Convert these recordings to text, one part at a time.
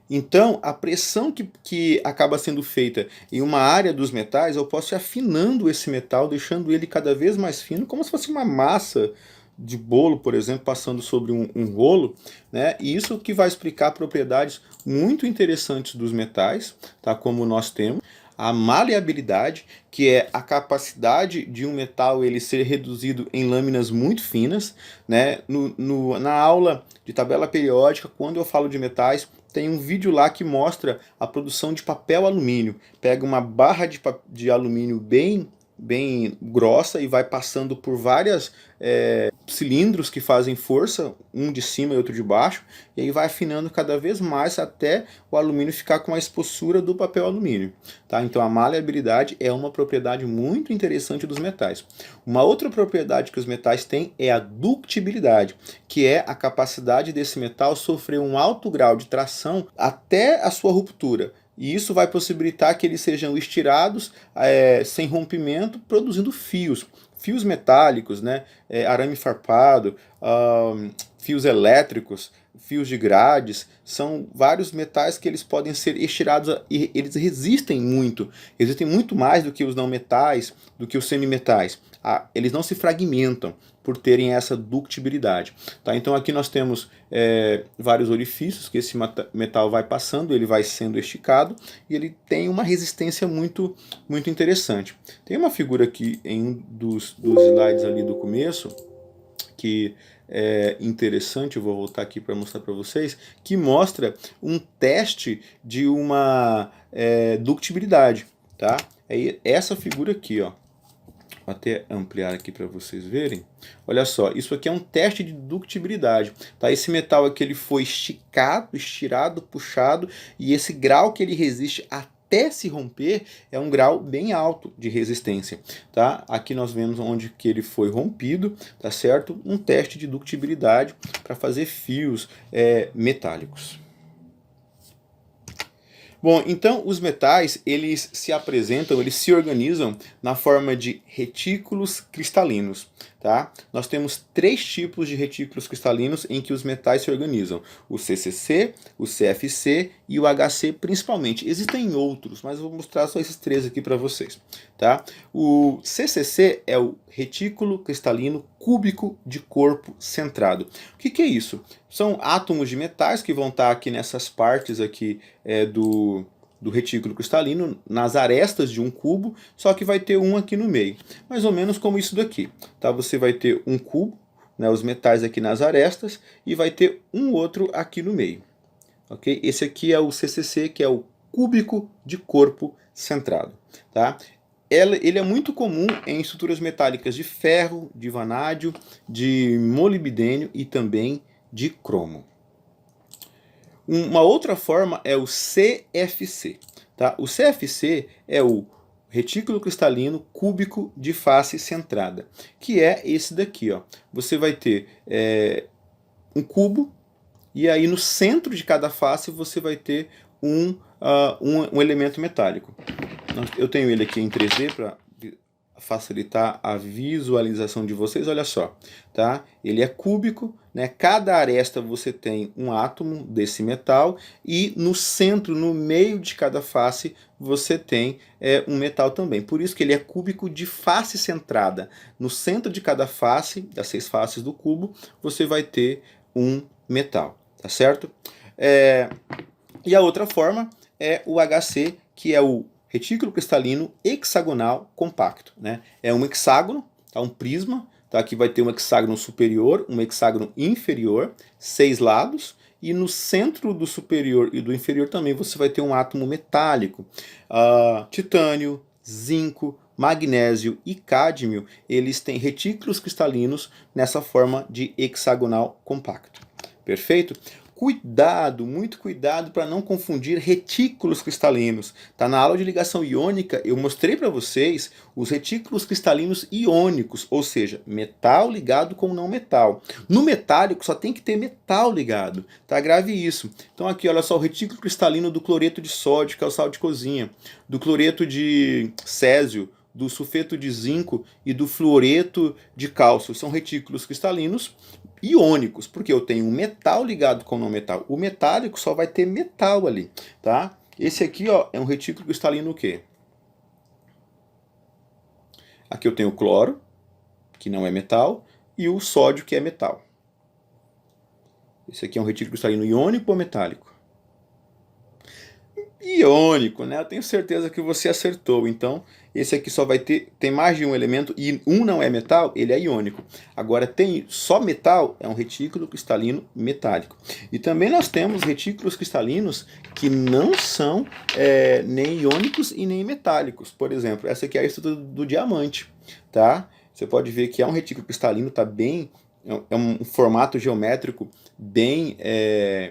Então, a pressão que acaba sendo feita em uma área dos metais, eu posso ir afinando esse metal, deixando ele cada vez mais fino, como se fosse uma massa de bolo, por exemplo, passando sobre um rolo, né? E isso que vai explicar propriedades muito interessantes dos metais, tá? Como nós temos a maleabilidade, que é a capacidade de um metal ele ser reduzido em lâminas muito finas, né? Na aula de tabela periódica, quando eu falo de metais, tem um vídeo lá que mostra a produção de papel alumínio. Pega uma barra de alumínio bem grossa e vai passando por várias cilindros que fazem força, um de cima e outro de baixo, e aí vai afinando cada vez mais até o alumínio ficar com a espessura do papel alumínio. Tá? Então a maleabilidade é uma propriedade muito interessante dos metais. Uma outra propriedade que os metais têm é a ductibilidade, que é a capacidade desse metal sofrer um alto grau de tração até a sua ruptura. E isso vai possibilitar que eles sejam estirados sem rompimento, produzindo fios. Fios metálicos, né? Arame farpado, fios elétricos, fios de grades, são vários metais que eles podem ser estirados e eles resistem muito mais do que os não metais, do que os semimetais. Eles não se fragmentam por terem essa ductibilidade. Tá? Então aqui nós temos vários orifícios que esse metal vai passando, ele vai sendo esticado e ele tem uma resistência muito interessante. Tem uma figura aqui em um dos slides ali do começo que é interessante, eu vou voltar aqui para mostrar para vocês, que mostra um teste de uma ductibilidade, tá? É essa figura aqui, ó. Vou até ampliar aqui para vocês verem. Olha só, isso aqui é um teste de ductibilidade. Tá? Esse metal aqui ele foi estirado, puxado, e esse grau que ele resiste até se romper é um grau bem alto de resistência. Tá? Aqui nós vemos onde que ele foi rompido, tá certo? Um teste de ductibilidade para fazer fios metálicos. Bom, então os metais, eles se apresentam, eles se organizam na forma de retículos cristalinos, tá? Nós temos 3 tipos de retículos cristalinos em que os metais se organizam: o CCC, o CFC e o HC principalmente. Existem outros, mas eu vou mostrar só esses 3 aqui para vocês, tá? O CCC é o retículo cristalino cúbico de corpo centrado. O que é isso? São átomos de metais que vão estar aqui nessas partes aqui do retículo cristalino, nas arestas de um cubo, só que vai ter um aqui no meio. Mais ou menos como isso daqui. Tá? Você vai ter um cubo, né, os metais aqui nas arestas, e vai ter um outro aqui no meio. Okay? Esse aqui é o CCC, que é o cúbico de corpo centrado. Tá? Ele é muito comum em estruturas metálicas de ferro, de vanádio, de molibdênio e também de cromo. Uma outra forma é o CFC. Tá? O CFC é o retículo cristalino cúbico de face centrada, que é esse daqui. Ó. Você vai ter um cubo, e aí no centro de cada face você vai ter um elemento metálico. Eu tenho ele aqui em 3D para facilitar a visualização de vocês. Olha só, tá? Ele é cúbico, né? Cada aresta você tem um átomo desse metal e no centro, no meio de cada face, você tem um metal também. Por isso que ele é cúbico de face centrada. No centro de cada face, das 6 faces do cubo, você vai ter um metal, tá certo? E a outra forma é o HC, que é o retículo cristalino hexagonal compacto. Né? É um hexágono, tá? Um prisma, tá? Aqui vai ter um hexágono superior, um hexágono inferior, 6 lados, e no centro do superior e do inferior também você vai ter um átomo metálico. Titânio, zinco, magnésio e cádmio, eles têm retículos cristalinos nessa forma de hexagonal compacto. Perfeito? Cuidado, muito cuidado para não confundir retículos cristalinos. Tá? Na aula de ligação iônica eu mostrei para vocês os retículos cristalinos iônicos, ou seja, metal ligado com não metal. No metálico só tem que ter metal ligado, tá? Grave isso. Então aqui, olha só, o retículo cristalino do cloreto de sódio, que é o sal de cozinha, do cloreto de césio, do sulfeto de zinco e do fluoreto de cálcio. São retículos cristalinos iônicos, porque eu tenho um metal ligado com o não metal. O metálico só vai ter metal ali, tá? Esse aqui, ó, é um retículo cristalino o quê? Aqui eu tenho o cloro, que não é metal, e o sódio, que é metal. Esse aqui é um retículo cristalino iônico ou metálico? Iônico, né? Eu tenho certeza que você acertou. Então, esse aqui só vai tem mais de um elemento e um não é metal, ele é iônico. Agora, tem só metal, é um retículo cristalino metálico. E também nós temos retículos cristalinos que não são nem iônicos e nem metálicos. Por exemplo, essa aqui é a estrutura do diamante, tá? Você pode ver que é um retículo cristalino, tá bem, é um formato geométrico bem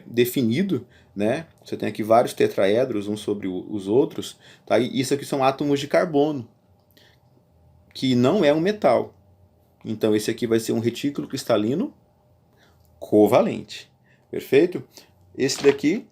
definido, né? Você tem aqui vários tetraedros uns sobre os outros, tá? E isso aqui são átomos de carbono, que não é um metal. Então esse aqui vai ser um retículo cristalino covalente. Perfeito? Esse daqui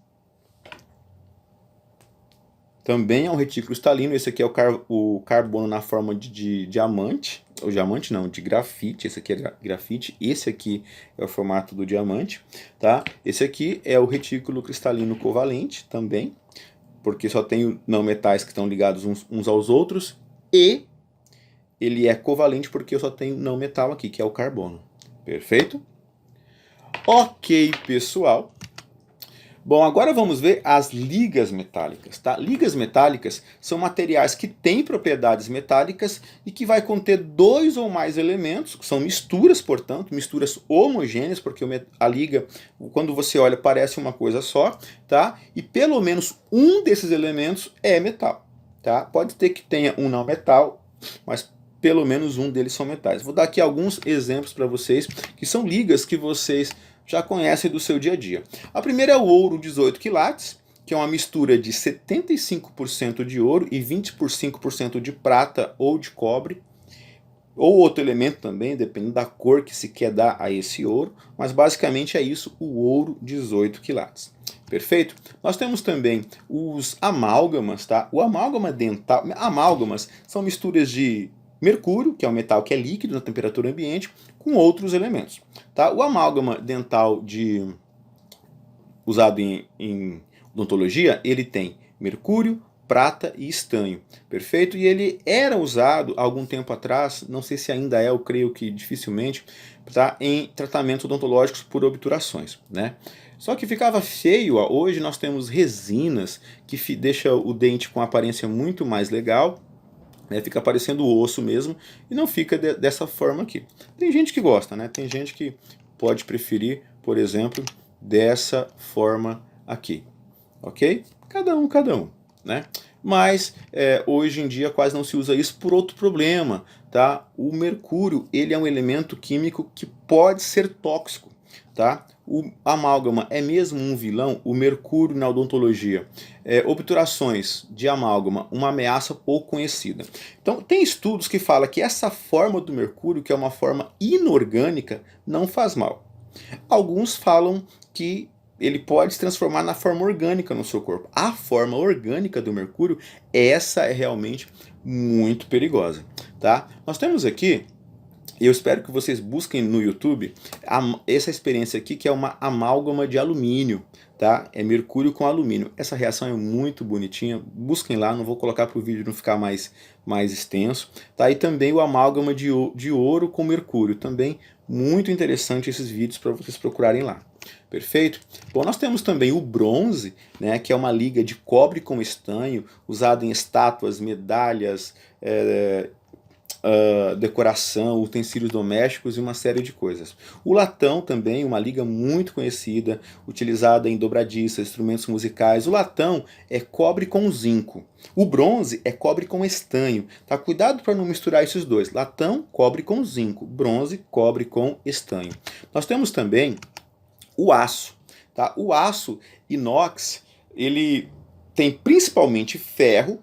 também é um retículo cristalino. Esse aqui é o carbono na forma de diamante. Ou diamante não, de grafite. Esse aqui é grafite. Esse aqui é o formato do diamante. Tá? Esse aqui é o retículo cristalino covalente também. Porque só tem não metais que estão ligados uns aos outros. E ele é covalente porque eu só tenho não metal aqui, que é o carbono. Perfeito? Ok, pessoal. Bom, agora vamos ver as ligas metálicas, tá? Ligas metálicas são materiais que têm propriedades metálicas e que vai conter dois ou mais elementos, que são misturas, portanto, misturas homogêneas, porque a liga, quando você olha, parece uma coisa só, tá? E pelo menos um desses elementos é metal, tá? Pode ter que tenha um não metal, mas pelo menos um deles são metais. Vou dar aqui alguns exemplos para vocês, que são ligas que vocês já conhecem do seu dia a dia. A primeira é o ouro 18 quilates, que é uma mistura de 75% de ouro e 25% de prata ou de cobre, ou outro elemento também, dependendo da cor que se quer dar a esse ouro, mas basicamente é isso, o ouro 18 quilates. Perfeito? Nós temos também os amálgamas, tá? O amálgama dental, amálgamas são misturas de mercúrio, que é um metal que é líquido na temperatura ambiente, com outros elementos. Tá? O amálgama dental usado em odontologia, ele tem mercúrio, prata e estanho. Perfeito? E ele era usado há algum tempo atrás, não sei se ainda é, eu creio que dificilmente, tá? Em tratamentos odontológicos por obturações, né? Só que ficava feio, ó. Hoje nós temos resinas que deixa o dente com aparência muito mais legal, fica parecendo osso mesmo e não fica dessa forma aqui. Tem gente que gosta, né? Tem gente que pode preferir, por exemplo, dessa forma aqui, ok? Cada um, né? Mas hoje em dia quase não se usa isso por outro problema, tá? O mercúrio, ele é um elemento químico que pode ser tóxico, tá? O amálgama é mesmo um vilão? O mercúrio na odontologia. Obturações de amálgama, uma ameaça pouco conhecida. Então, tem estudos que falam que essa forma do mercúrio, que é uma forma inorgânica, não faz mal. Alguns falam que ele pode se transformar na forma orgânica no seu corpo. A forma orgânica do mercúrio, essa é realmente muito perigosa, tá? Nós temos aqui, eu espero que vocês busquem no YouTube essa experiência aqui, que é uma amálgama de alumínio, tá? É mercúrio com alumínio. Essa reação é muito bonitinha, busquem lá, não vou colocar para o vídeo não ficar mais extenso, tá? E também o amálgama de ouro com mercúrio, também muito interessante esses vídeos para vocês procurarem lá. Perfeito? Bom, nós temos também o bronze, né, que é uma liga de cobre com estanho, usado em estátuas, medalhas, decoração, utensílios domésticos e uma série de coisas. O latão também, uma liga muito conhecida, utilizada em dobradiças, instrumentos musicais. O latão é cobre com zinco. O bronze é cobre com estanho. Tá? Cuidado para não misturar esses dois. Latão, cobre com zinco. Bronze, cobre com estanho. Nós temos também o aço. Tá? O aço inox, ele tem principalmente ferro,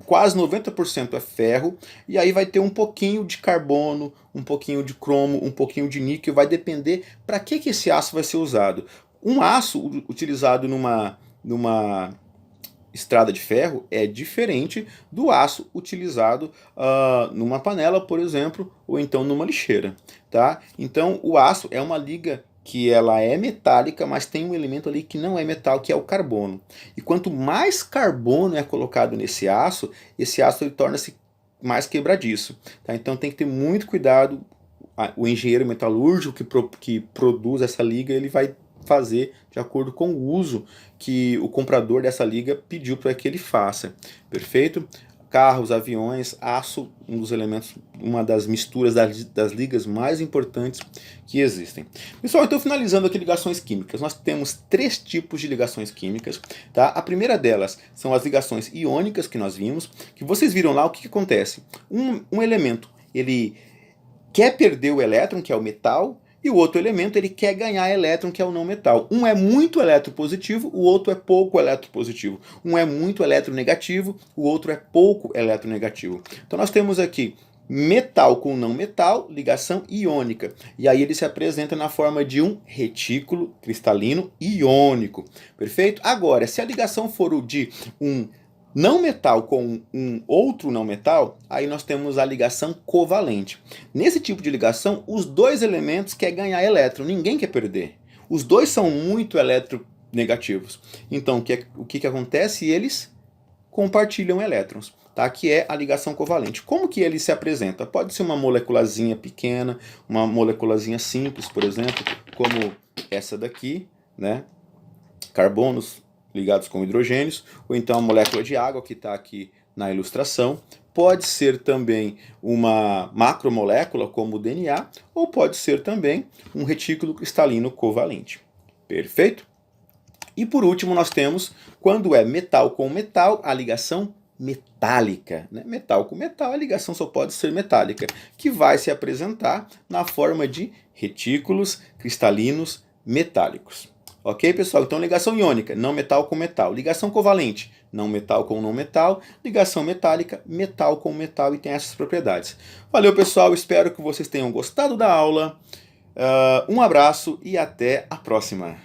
quase 90% é ferro, e aí vai ter um pouquinho de carbono, um pouquinho de cromo, um pouquinho de níquel, vai depender para que esse aço vai ser usado. Um aço utilizado numa estrada de ferro é diferente do aço utilizado numa panela, por exemplo, ou então numa lixeira, tá? Então o aço é uma liga que ela é metálica, mas tem um elemento ali que não é metal, que é o carbono. E quanto mais carbono é colocado nesse aço, esse aço ele torna-se mais quebradiço, tá? Então tem que ter muito cuidado. O engenheiro metalúrgico que produz essa liga, ele vai fazer de acordo com o uso que o comprador dessa liga pediu para que ele faça. Perfeito? Carros, aviões, aço, um dos elementos, uma das misturas das ligas mais importantes que existem. Pessoal, então finalizando aqui ligações químicas, nós temos 3 tipos de ligações químicas, tá? A primeira delas são as ligações iônicas que nós vimos, que vocês viram lá o que acontece. Um elemento, ele quer perder o elétron, que é o metal, e o outro elemento ele quer ganhar elétron, que é o não metal. Um é muito eletropositivo, o outro é pouco eletropositivo. Um é muito eletronegativo, o outro é pouco eletronegativo. Então nós temos aqui metal com não metal, ligação iônica. E aí ele se apresenta na forma de um retículo cristalino iônico. Perfeito? Agora, se a ligação for o de um não metal com um outro não metal, aí nós temos a ligação covalente. Nesse tipo de ligação, os dois elementos querem ganhar elétron, ninguém quer perder. Os dois são muito eletronegativos. Então, o que acontece? Eles compartilham elétrons, tá? Que é a ligação covalente. Como que ele se apresenta? Pode ser uma moleculazinha pequena, uma moleculazinha simples, por exemplo, como essa daqui, né? Carbonos ligados com hidrogênios, ou então a molécula de água que está aqui na ilustração. Pode ser também uma macromolécula, como o DNA, ou pode ser também um retículo cristalino covalente. Perfeito? E por último nós temos, quando é metal com metal, a ligação metálica. Né? Metal com metal, a ligação só pode ser metálica, que vai se apresentar na forma de retículos cristalinos metálicos. Ok, pessoal? Então, ligação iônica, não metal com metal. Ligação covalente, não metal com não metal. Ligação metálica, metal com metal, e tem essas propriedades. Valeu, pessoal. Espero que vocês tenham gostado da aula. Um abraço e até a próxima.